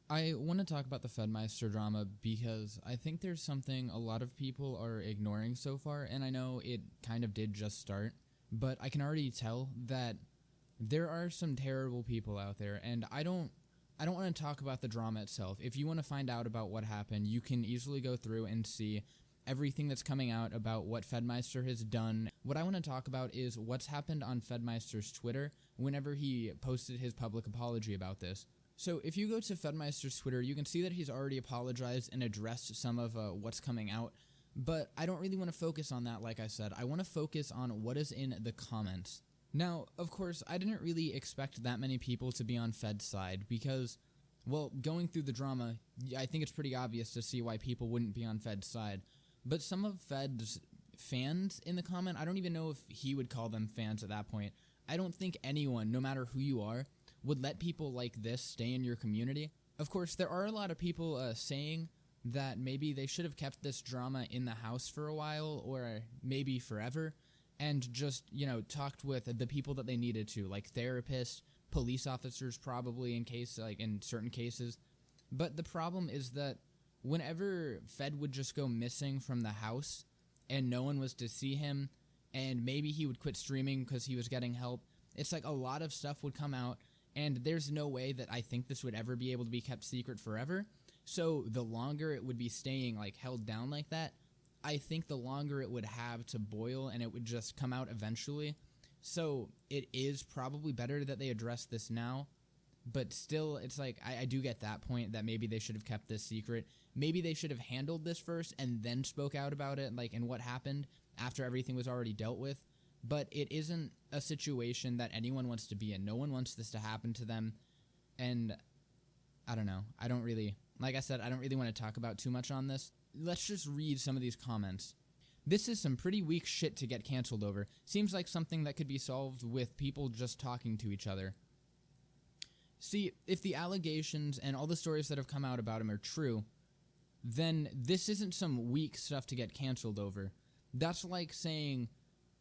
I want to talk about the Fedmyster drama because I think there's something a lot of people are ignoring so far, and I know it kind of did just start, but I can already tell that there are some terrible people out there, and I don't want to talk about the drama itself. If you want to find out about what happened, you can easily go through and see everything that's coming out about what Fedmyster has done. What I want to talk about is what's happened on Fedmyster's Twitter whenever he posted his public apology about this. So if you go to Fedmyster's Twitter, you can see that he's already apologized and addressed some of what's coming out, but I don't really want to focus on that, like I said. I want to focus on what is in the comments. Now, of course, I didn't really expect that many people to be on Fed's side because, well, going through the drama, I think it's pretty obvious to see why people wouldn't be on Fed's side. But some of Fed's fans in the comment, I don't even know if he would call them fans at that point. I don't think anyone, no matter who you are, would let people like this stay in your community. Of course, there are a lot of people saying that maybe they should have kept this drama in the house for a while or maybe forever and just, talked with the people that they needed to, like therapists, police officers probably in certain cases. But the problem is that whenever Fed would just go missing from the house and no one was to see him and maybe he would quit streaming because he was getting help, it's like a lot of stuff would come out and there's no way that I think this would ever be able to be kept secret forever. So the longer it would be staying held down like that, I think the longer it would have to boil and it would just come out eventually. So it is probably better that they address this now. But still, it's I do get that point that maybe they should have kept this secret. Maybe they should have handled this first and then spoke out about it, and what happened after everything was already dealt with. But it isn't a situation that anyone wants to be in. No one wants this to happen to them. And I don't know. I don't really want to talk about too much on this. Let's just read some of these comments. This is some pretty weak shit to get canceled over. Seems like something that could be solved with people just talking to each other. See, if the allegations and all the stories that have come out about him are true, then this isn't some weak stuff to get canceled over. That's like saying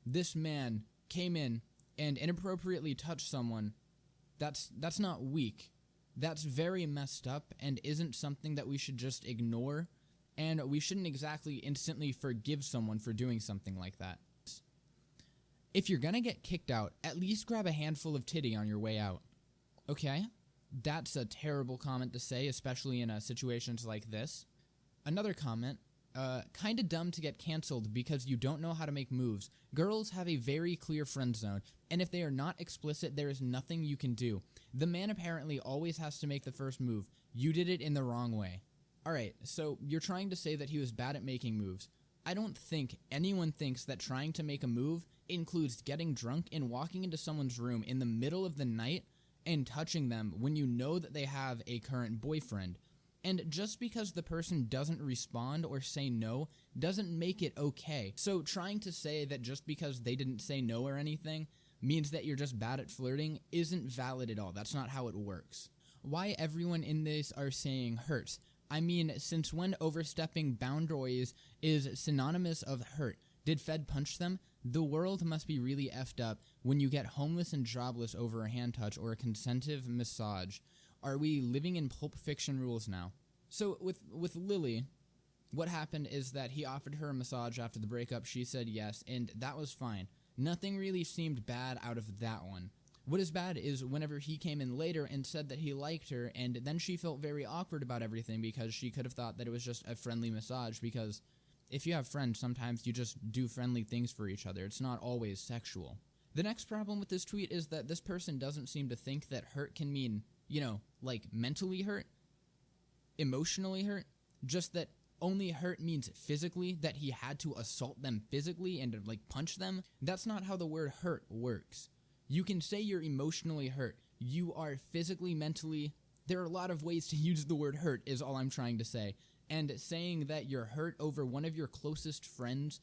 this man came in and inappropriately touched someone. That's not weak. That's very messed up and isn't something that we should just ignore, and we shouldn't exactly instantly forgive someone for doing something like that. If you're gonna get kicked out, at least grab a handful of titty on your way out. Okay, that's a terrible comment to say, especially in situations like this. Another comment, kinda dumb to get canceled because you don't know how to make moves. Girls have a very clear friend zone, and if they are not explicit, there is nothing you can do. The man apparently always has to make the first move. You did it in the wrong way. Alright, so you're trying to say that he was bad at making moves. I don't think anyone thinks that trying to make a move includes getting drunk and walking into someone's room in the middle of the night and touching them when you know that they have a current boyfriend. And just because the person doesn't respond or say no doesn't make it okay. So trying to say that just because they didn't say no or anything means that you're just bad at flirting isn't valid at all. That's not how it works. Why everyone in this are saying hurts? I mean, since when overstepping boundaries is synonymous of hurt? Did Fed punch them? The world must be really effed up when you get homeless and jobless over a hand touch or a consentive massage. Are we living in Pulp Fiction rules now? So with Lily, what happened is that he offered her a massage after the breakup. She said yes, and that was fine. Nothing really seemed bad out of that one. What is bad is whenever he came in later and said that he liked her, and then she felt very awkward about everything because she could have thought that it was just a friendly massage, because if you have friends, sometimes you just do friendly things for each other. It's not always sexual. The next problem with this tweet is that this person doesn't seem to think that hurt can mean, mentally hurt, emotionally hurt, just that only hurt means physically, that he had to assault them physically and punch them. That's not how the word hurt works. You can say you're emotionally hurt. You are physically, mentally. There are a lot of ways to use the word hurt is all I'm trying to say. And saying that you're hurt over one of your closest friends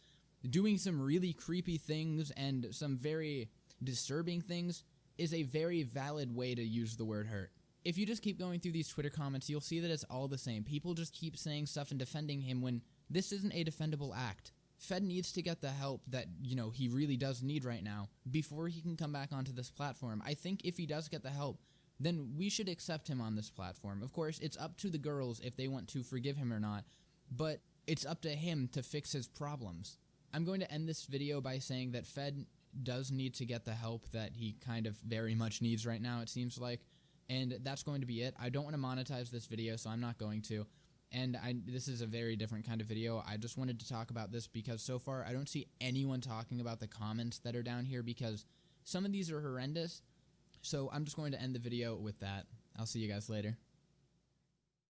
doing some really creepy things and some very disturbing things is a very valid way to use the word hurt. If you just keep going through these Twitter comments, you'll see that it's all the same. People just keep saying stuff and defending him when this isn't a defendable act. Fed needs to get the help that, he really does need right now before he can come back onto this platform. I think if he does get the help, then we should accept him on this platform. Of course, it's up to the girls if they want to forgive him or not, but it's up to him to fix his problems. I'm going to end this video by saying that Fed does need to get the help that he kind of very much needs right now, it seems like, and that's going to be it. I don't want to monetize this video, so I'm not going to, and this is a very different kind of video. I just wanted to talk about this because so far I don't see anyone talking about the comments that are down here because some of these are horrendous, so I'm just going to end the video with that. I'll see you guys later.